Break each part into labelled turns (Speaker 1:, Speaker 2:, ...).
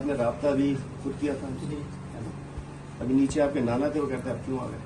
Speaker 1: आपने राब्ता भी खुद किया था। अभी नीचे आपके नाना थे, वो कहते हैं आप क्यों आ गए?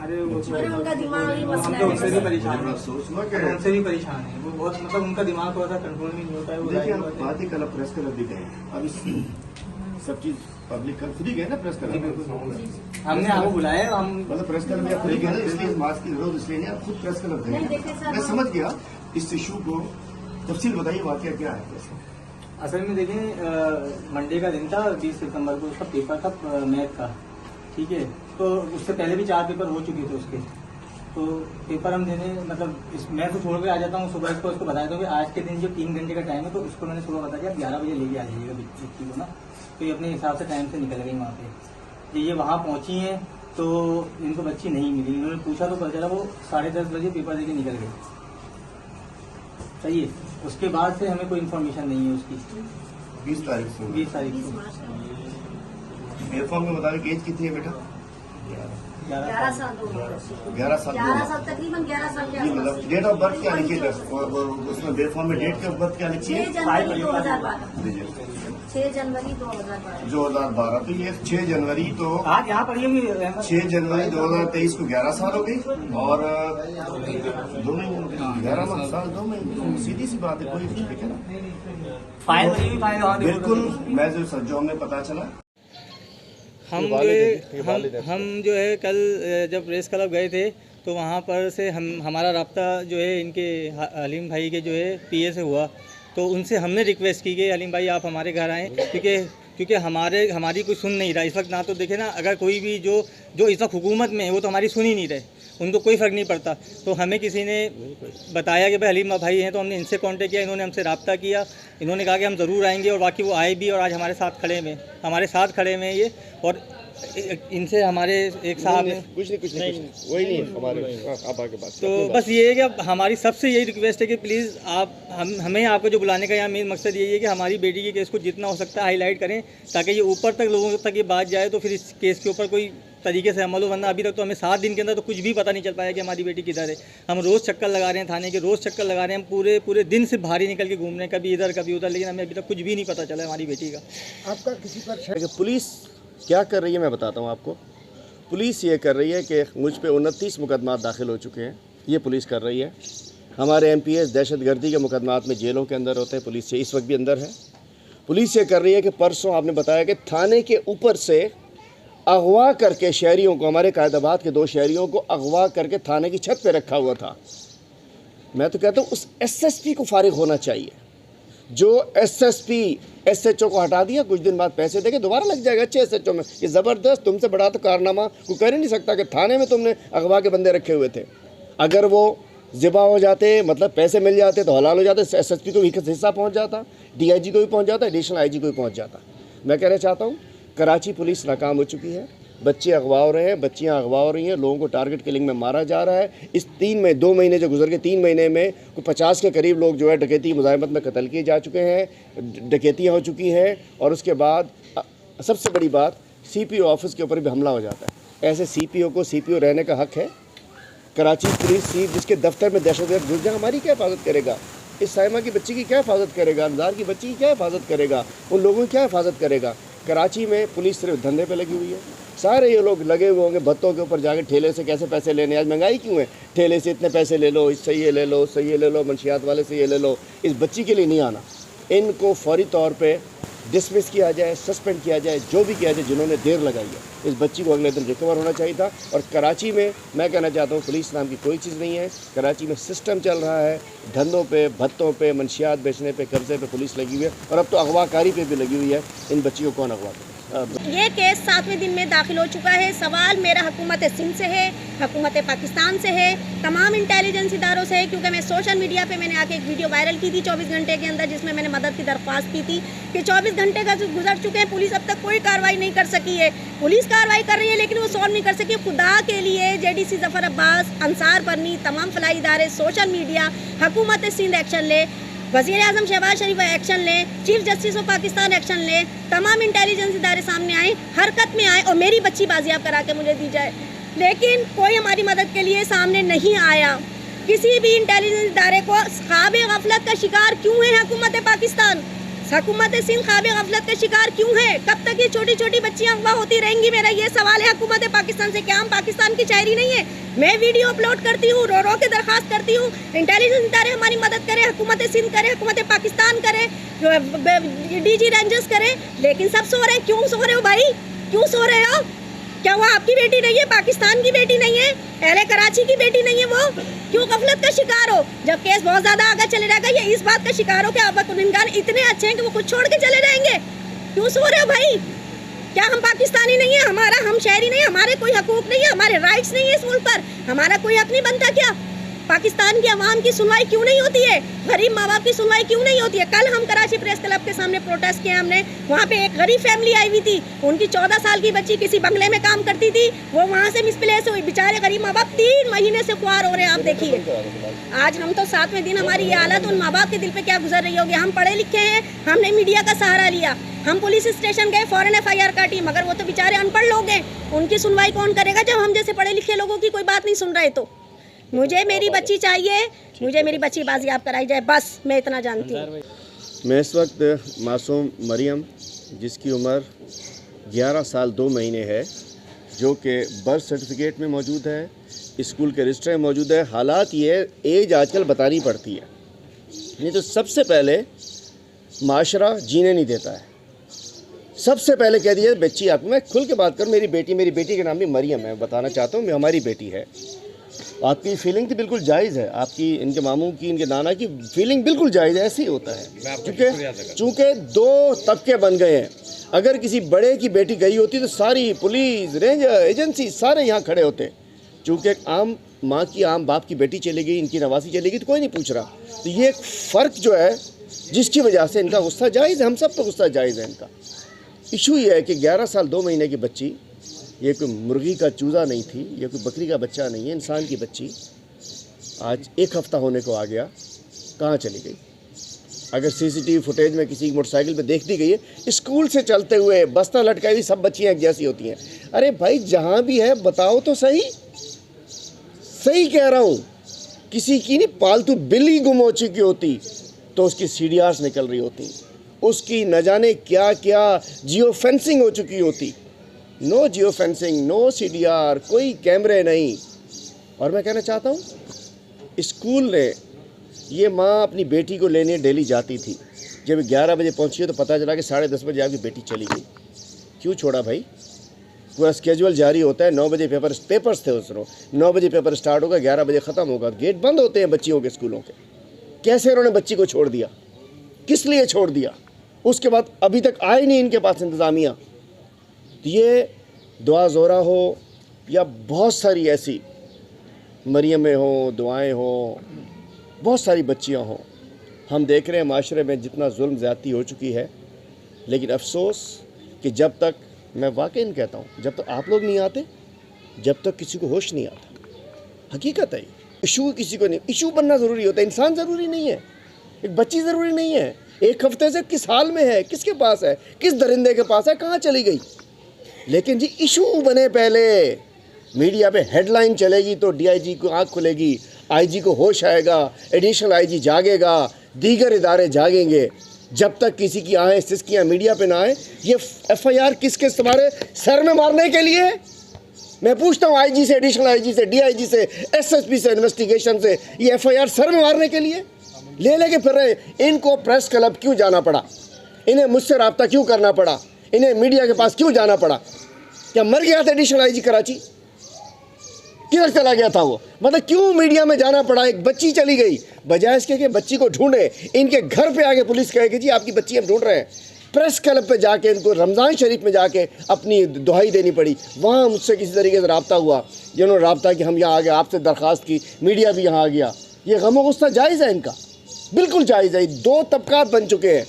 Speaker 2: अरे वो
Speaker 3: उनका दिमाग ही
Speaker 2: हम
Speaker 3: मसला
Speaker 2: तो
Speaker 3: है।
Speaker 2: उनसे भी परेशान है,
Speaker 1: सोचना
Speaker 2: उनसे भी परेशान है। वो बहुत मतलब उनका दिमाग थोड़ा सा कंट्रोल में नहीं होता है। वो
Speaker 1: देखिए,
Speaker 2: राइट
Speaker 1: आप
Speaker 2: बात है।
Speaker 1: बात ही कल प्रेस क्लब भी गए, अब इस सब चीज पब्लिक कल खुद ही गए ना प्रेस
Speaker 2: जी,
Speaker 1: क्लब।
Speaker 2: बिल्कुल। हमने आपको बुलाया, हम
Speaker 1: मतलब प्रेस क्लब में आप खुद ही गए ना, इसलिए मास्क की जरूरत इसलिए नहीं, आप खुद प्रेस क्लब
Speaker 3: नहीं,
Speaker 1: गए।
Speaker 3: देखिए सर,
Speaker 1: मैं समझ गया इस इशू को, तफसील बताइए वाकया क्या है कैसे?
Speaker 2: असल में देखें, मंडे का दिन था, 20 सितंबर को उसका पेपर था मैथ का, ठीक है। तो उससे पहले भी 4 पेपर हो चुके थे उसके। तो पेपर हम देने मतलब मैं तो छोड़ के आ जाता हूँ सुबह इसको बता देता हूँ कि आज के दिन जो 3 घंटे का टाइम है, तो इसको मैंने सुबह बता दिया 11 बजे लेके आ जाइएगा बच्ची को ना। तो ये अपने हिसाब से टाइम से निकल गई वहाँ पे। ये वहाँ पहुँची हैं तो इनको बच्ची नहीं मिली। इन्होंने पूछा तो पता चला वो 10:30 बजे पेपर देके निकल गई। सही है। उसके बाद से हमें कोई इन्फॉर्मेशन नहीं है उसकी।
Speaker 1: 20 तारीख से
Speaker 2: 20 तारीख
Speaker 3: 20
Speaker 2: को
Speaker 3: मार्च को।
Speaker 1: मेरे में मुताबिक एज कितनी है बेटा?
Speaker 3: 11 साल
Speaker 1: 11 साल
Speaker 3: 11 साल तकरीबन 11 साल के
Speaker 1: ये मतलब डेट ऑफ बर्थ क्या लिखिएगा उसमें बेफॉर्म में डेट ऑफ बर्थ क्या लिखिए?
Speaker 3: 6 जनवरी 2012।
Speaker 1: दीजिए
Speaker 3: 6 जनवरी 2012।
Speaker 1: 2012। तो ये 6 जनवरी तो
Speaker 2: आज यहाँ पढ़िए
Speaker 1: 6 जनवरी 2023 को 11 साल हो गई और 2 महीने 11 साल 2 महीने, सीधी सी बात है, कोई ठीक है ना।
Speaker 2: फाइल बनी हुई फाइल वहाँ देखो।
Speaker 1: बिल्कुल। मैं जो हमें पता चला,
Speaker 4: हम जो है कल जब प्रेस क्लब गए थे तो वहाँ पर से हमारा राब्ता जो है इनके हलीम भाई के जो है पीए से हुआ। तो उनसे हमने रिक्वेस्ट की कि हलीम भाई आप हमारे घर आएँ, क्योंकि हमारी कोई सुन नहीं रहा इस वक्त। ना तो देखे ना, अगर कोई भी जो इस वक्त हुकूमत में है वो तो हमारी सुन ही नहीं रहे, उनको कोई फ़र्क नहीं पड़ता। तो हमें किसी ने बताया कि भाई हलीम भाई हैं, तो हमने इनसे कांटेक्ट किया, इन्होंने हमसे रब्ता किया। इन्होंने कहा कि हम ज़रूर आएंगे और बाकी वो आए भी और आज हमारे साथ खड़े में ये। और इनसे हमारे एक साहब ने
Speaker 1: कुछ नहीं वही नहीं हमारे आप आगे बात।
Speaker 4: तो बस ये है कि अब हमारी सबसे यही रिक्वेस्ट है कि प्लीज़ आप हमें आपको जो बुलाने का यहाँ मेन मकसद यही है कि हमारी बेटी के केस को जितना हो सकता है हाईलाइट करें, ताकि ये ऊपर तक लोगों तक ये बात जाए, तो फिर इस केस के ऊपर कोई तरीके से अमल हो। वरना अभी तक तो हमें 7 दिन के अंदर तो कुछ भी पता नहीं चल पाया कि हमारी बेटी किधर है। हम रोज़ चक्कर लगा रहे हैं, थाने के रोज़ चक्कर लगा रहे हैं, हम पूरे दिन से बाहर निकल के घूम रहे हैं, कभी इधर कभी उधर, लेकिन हमें अभी तक कुछ भी नहीं पता चला हमारी बेटी का।
Speaker 5: आपका किसी पर
Speaker 1: पुलिस क्या कर रही है मैं बताता हूँ आपको। पुलिस ये कर रही है कि मुझ पे 29 मुकदमात दाखिल हो चुके हैं, ये पुलिस कर रही है। हमारे MPS दहशतगर्दी के मुकदमात में जेलों के अंदर होते हैं, पुलिस से इस वक्त भी अंदर है। पुलिस ये कर रही है कि परसों आपने बताया कि थाने के ऊपर से अगवा करके शहरियों को, हमारे कायदाबाद के 2 शहरियों को अगवा करके थाने की छत पे रखा हुआ था। मैं तो कहता हूँ उस SSP को फारिग होना चाहिए। जो SSP SHO को हटा दिया, कुछ दिन बाद पैसे देके दोबारा लग जाएगा अच्छे SHO में। ये ज़बरदस्त, तुमसे बड़ा तो कारनामा कोई कर ही नहीं सकता कि थाने में तुमने अगवा के बंदे रखे हुए थे। अगर वो ज़िबा हो जाते, मतलब पैसे मिल जाते तो हलाल हो जाते, SSP को भी हिस्सा पहुंच जाता, DIG को भी पहुंच जाता, एडिशनल IG को भी पहुंच जाता। मैं कहना चाहता हूँ कराची पुलिस नाकाम हो चुकी है। बच्चे अगवा हो रहे हैं, बच्चियां अगवा हो रही हैं, लोगों को टारगेट किलिंग में मारा जा रहा है। इस 2 महीने जो गुजर के 3 महीने में 50 के करीब लोग जो है डकैती की मुज़ाहमत में कत्ल किए जा चुके हैं, डकैतियाँ हो चुकी हैं। और उसके बाद सबसे बड़ी बात, CPO ऑफिस के ऊपर भी हमला हो जाता है। ऐसे CPO को CPO रहने का हक है। कराची पुलिस चीफ जिसके दफ्तर में दहशतगर्द घुस जाए, हमारी क्या हिफाजत करेगा? इस साइमा की बच्ची की क्या हिफाजत करेगा? अंजार की बच्ची की क्या हिफाजत करेगा? उन लोगों की क्या हिफाजत करेगा? कराची में पुलिस सिर्फ धंधे पे लगी हुई है। सारे ये लोग लगे हुए होंगे भत्तों के ऊपर जाके ठेले से कैसे पैसे लेने। आज महंगाई क्यों है? ठेले से इतने पैसे ले लो, इससे ये ले लो, उससे ये ले लो, मंशियात वाले से ये ले लो। इस बच्ची के लिए नहीं आना। इनको फौरी तौर पे डिसमिस किया जाए, सस्पेंड किया जाए, जो भी किया जाए जिन्होंने देर लगाई है। इस बच्ची को अगले दिन रिकवर होना चाहिए था। और कराची में मैं कहना चाहता हूँ पुलिस नाम की कोई चीज़ नहीं है। कराची में सिस्टम चल रहा है, धंधों पे, भत्तों पे, मंशियात बेचने पे, कब्जे पे पुलिस लगी हुई है। और अब तो अगवाकारी पे भी लगी हुई है। इन बच्चियों को कौन अगवा करे?
Speaker 3: ये केस 7वें दिन में दाखिल हो चुका है। सवाल मेरा हुकूमत सिंध से है, हुकूमत पाकिस्तान से है, तमाम इंटेलिजेंस इदारों से है। क्योंकि मैं सोशल मीडिया पे मैंने आके एक वीडियो वायरल की थी 24 घंटे के अंदर, जिसमें मैंने मदद की दरख्वास्त की थी कि 24 घंटे का जो गुजर चुके हैं, पुलिस अब तक कोई कार्रवाई नहीं कर सकी है। पुलिस कार्रवाई कर रही है लेकिन वो सॉल्व नहीं कर सकी। खुदा के लिए JDC जफर अब्बास, अंसार बरनी, तमाम फलाई इदारे, सोशल मीडिया, हुकूमत सिंध एक्शन ले, वज़ीर आज़म शहबाज शरीफ एक्शन लें, chief justice of Pakistan action लें, तमाम इंटेलिजेंस इदारे सामने आए, हरकत में आए और मेरी बच्ची बाजियाब करा के मुझे दी जाए। लेकिन कोई हमारी मदद के लिए सामने नहीं आया। किसी भी इंटेलिजेंस इदारे को ख्वाब गफलत का शिकार क्यों है हुकूमत पाकिस्तान? हुकूमत सिंध ख्वाब गफलत का शिकार क्यों है? कब तक ये छोटी छोटी बच्चियां अगवा होती रहेंगी? मेरा ये सवाल है हुकूमत पाकिस्तान से। क्या हम पाकिस्तान की शायरी नहीं है? मैं वीडियो अपलोड करती हूँ, रो रो के दरखास्त करती हूँ, इंटेलिजेंस इदारे हमारी मदद करें, हुकूमत सिंध करे, हुकूमत पाकिस्तान करे, DG रेंजर्स करे, लेकिन सब सो रहे हैं। क्यों सो रहे हो भाई? क्यों सो रहे हो? क्या वो आपकी बेटी नहीं है? पाकिस्तान की बेटी नहीं है? अहले कराची की बेटी नहीं है वो? क्यों गफलत का शिकार हो? जब केस बहुत ज़्यादा आगे चले जाएगा, ये इस बात का शिकार हो कि आप गुनहगार इतने अच्छे हैं कि वो खुद छोड़ के चले जाएंगे। क्यों सो रहे हो भाई? क्या हम पाकिस्तानी नहीं है? हम शहरी नहीं है? हमारे कोई हकूक नहीं है? हमारे राइट्स नहीं है इस मुल्क पर? हमारा कोई हक नहीं बनता क्या? पाकिस्तान की आवाम की सुनवाई क्यों नहीं होती है? गरीब माँ बाप की सुनवाई क्यों नहीं होती है? कल हम कराची प्रेस क्लब के सामने प्रोटेस्ट किया हमने। वहाँ पे एक गरीब फैमिली आई हुई थी, उनकी 14 साल की बच्ची किसी बंगले में काम करती थी, वो वहाँ से मिसप्लेस हुई। बेचारे गरीब माँ बाप 3 महीने से खुआर हो रहे हैं। आप देखिए, आज हम तो 7वें दिन, हमारी ये हालत, उन माँ बाप के दिल पे क्या गुजर रही होगी। हम पढ़े लिखे हैं, हमने मीडिया का सहारा लिया, हम पुलिस स्टेशन गए, फौरन FIR काटी, मगर वो तो बेचारे अनपढ़ लोग हैं, उनकी सुनवाई कौन करेगा जब हम जैसे पढ़े लिखे लोगों की कोई बात नहीं सुन रहे? तो मुझे मेरी बच्ची चाहिए, मुझे मेरी बच्ची बाजियाब कराई जाए, बस मैं इतना जानती हूँ।
Speaker 1: मैं इस वक्त मासूम मरियम, जिसकी उम्र 11 साल 2 महीने है, जो कि बर्थ सर्टिफिकेट में मौजूद है, स्कूल के रजिस्टर में मौजूद है। हालात ये एज आजकल बतानी पड़ती है, नहीं तो सबसे पहले माशरा जीने नहीं देता है। सबसे पहले कह दिया बच्ची आपको, मैं खुल के बात करूँ, मेरी बेटी का नाम भी मरियम है, बताना चाहता हूँ, हमारी बेटी है। आपकी फीलिंग तो बिल्कुल जायज़ है, आपकी, इनके मामू की, इनके नाना की फीलिंग बिल्कुल जायज़ है, ऐसे ही होता है। चूँकि 2 तबके बन गए हैं। अगर किसी बड़े की बेटी गई होती तो सारी पुलिस, रेंजर, एजेंसी सारे यहाँ खड़े होते। चूँकि आम माँ की, आम बाप की बेटी चली गई, इनकी नवासी चली गई, तो कोई नहीं पूछ रहा। तो ये एक फ़र्क जो है जिसकी वजह से इनका गुस्सा जायज़ है, हम सब तो गुस्सा जायज़ है इनका। इशू ये है कि 11 साल 2 महीने की बच्ची, ये कोई मुर्गी का चूज़ा नहीं थी, ये कोई बकरी का बच्चा नहीं है, इंसान की बच्ची आज 1 हफ़्ता होने को आ गया, कहाँ चली गई? अगर CCTV फुटेज में किसी मोटरसाइकिल पे देख दी गई है, स्कूल से चलते हुए बस्ता लटकाई हुई सब बच्चियाँ एक जैसी होती हैं। अरे भाई, जहाँ भी है बताओ तो सही, सही कह रहा हूँ। किसी की नहीं, पालतू बिल्ली गुम हो चुकी होती तो उसकी CDRs निकल रही होती, उसकी न जाने क्या क्या जियो फेंसिंग हो चुकी होती। No geo fencing, no CDR, कोई कैमरे नहीं। और मैं कहना चाहता हूँ, स्कूल ने, ये माँ अपनी बेटी को लेने डेली जाती थी, जब 11 बजे पहुँची तो पता चला कि 10:30 बजे आपकी बेटी चली गई। क्यों छोड़ा भाई? पूरा स्केजुअल जारी होता है। 9 बजे पेपर्स थे उस रोज़, 9 बजे पेपर स्टार्ट होगा, 11 बजे ख़त्म होगा, गेट बंद होते हैं बच्चियों के, स्कूलों के। कैसे उन्होंने बच्ची को छोड़ दिया? किस लिए छोड़ दिया? उसके बाद अभी तक आए नहीं इनके पास इंतज़ामिया। ये दुआ ज़ोरा हो या बहुत सारी ऐसी मरियमें हों, दुआएं हों, बहुत सारी बच्चियां हों, हम देख रहे हैं माशरे में जितना जुल्म ज़्यादती हो चुकी है। लेकिन अफसोस कि जब तक, मैं वाकई कहता हूँ, जब तक आप लोग नहीं आते, जब तक किसी को होश नहीं आता। हकीकत है, इशू किसी को नहीं, इशू बनना ज़रूरी होता है, इंसान ज़रूरी नहीं है, एक बच्ची ज़रूरी नहीं है। 1 हफ्ते से किस हाल में है, किसके पास है, किस दरिंदे के पास है, कहाँ चली गई? लेकिन जी इशू बने पहले, मीडिया पे हेडलाइन चलेगी तो DIG को आँख खुलेगी, IG को होश आएगा, एडिशनल IG जागेगा, दीगर इदारे जागेंगे। जब तक किसी की आए सिस्कियाँ मीडिया पे ना आए, ये FIR किसके तुम्हारे सर में मारने के लिए? मैं पूछता हूँ IG से, एडिशनल IG से, DIG से, SSP से, इन्वेस्टिगेशन से, ये FIR सर में मारने के लिए लेके फिर रहे। इनको प्रेस क्लब क्यों जाना पड़ा? इन्हें मुझसे रब्ता क्यों करना पड़ा? इन्हें मीडिया के पास क्यों जाना पड़ा? क्या मर गया था एडिशनल IG कराची? किधर चला गया था वो? मतलब क्यों मीडिया में जाना पड़ा? एक बच्ची चली गई, बजाय इसके कि बच्ची को ढूंढे, इनके घर पे आके पुलिस कहे कि जी आपकी बच्ची हम ढूंढ रहे हैं। प्रेस क्लब पे जाके इनको रमज़ान शरीफ में जाके अपनी दुहाई देनी पड़ी। वहाँ मुझसे किसी तरीके से रब्ता हुआ, जिन्होंने रब्ता कि हम यहाँ आ गए, आपसे दरख्वास्त की, मीडिया भी यहाँ आ गया। ये गम गुस्सा जायज़ है इनका, बिल्कुल जायज़ है। 2 तबकात बन चुके हैं,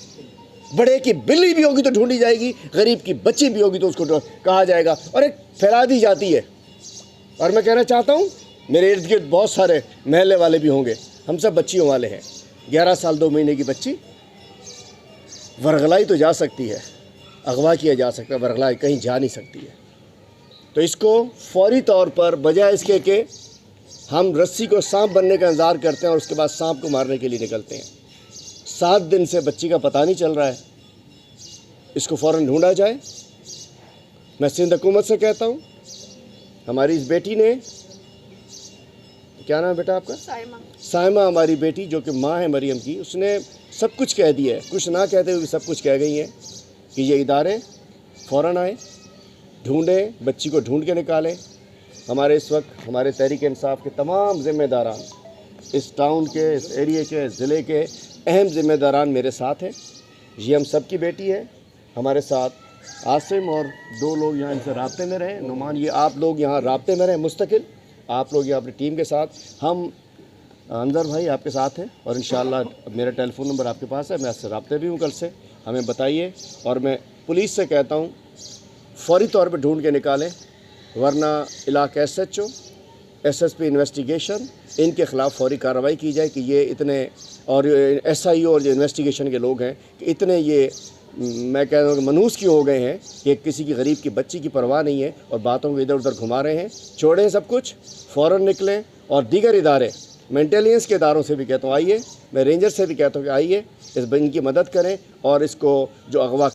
Speaker 1: बड़े की बिल्ली भी होगी तो ढूंढी जाएगी, गरीब की बच्ची भी होगी तो उसको कहा जाएगा, और एक फैला दी जाती है। और मैं कहना चाहता हूँ, मेरे इर्द गिर्द बहुत सारे महल्ले वाले भी होंगे, हम सब बच्चियों वाले हैं। 11 साल 2 महीने की बच्ची वरगलाई तो जा सकती है, अगवा किया जा सकता है, वरगलाई कहीं जा नहीं सकती है। तो इसको फौरी तौर पर, बजाय इसके कि हम रस्सी को सांप बनने का इंतज़ार करते हैं और उसके बाद सांप को मारने के लिए निकलते हैं, 7 दिन से बच्ची का पता नहीं चल रहा है। इसको फ़ौरन ढूंढा जाए। मैं सिंध हुकूमत से कहता हूँ, हमारी इस बेटी ने, क्या नाम है बेटा आपका? साइमा हमारी बेटी, जो कि माँ है मरियम की, उसने सब कुछ कह दिया है, कुछ ना कहते हुए भी सब कुछ कह गई हैं कि ये इदारे फ़ौरन आए, ढूंढें, बच्ची को ढूंढ के निकालें। हमारे इस वक्त हमारे तहरीक इंसाफ के तमाम ज़िम्मेदारान, इस टाउन के, इस एरिए के, इस ज़िले के अहम ज़िम्मेदारान मेरे साथ हैं। ये हम सब की बेटी है। हमारे साथ आसिम और 2 लोग यहाँ इनसे राब्ते में रहें, नुमान, ये आप लोग यहाँ राब्ते में रहें मुस्तकिल, आप लोग यहाँ अपनी टीम के साथ। हम अंदर भाई आपके साथ हैं और इंशाअल्लाह मेरा टेलीफोन नंबर आपके पास है, मैं आपसे राब्ते भी हूँ कल से, हमें बताइए। और मैं पुलिस से कहता हूँ फौरी तौर पे ढूंढ के निकालें, वरना इलाका SHO, SSP इन्वेस्टिगेशन, इनके ख़िलाफ़ फौरी कार्रवाई की जाए कि ये इतने, और SIO और जो इन्वेस्टिगेशन के लोग हैं कि इतने ये, मैं कह रहा हूँ कि मनूस क्यों हो गए हैं कि किसी की गरीब की बच्ची की परवाह नहीं है और बातों को इधर उधर घुमा रहे हैं। छोड़ें सब कुछ, फ़ौरन निकलें। और दीगर इदारे, मैं इंटेलिजेंस के इदारों से भी कहता हूँ आइए, मैं रेंजर से भी कहता हूँ कि आइए, इनकी मदद करें और इसको जो अगवा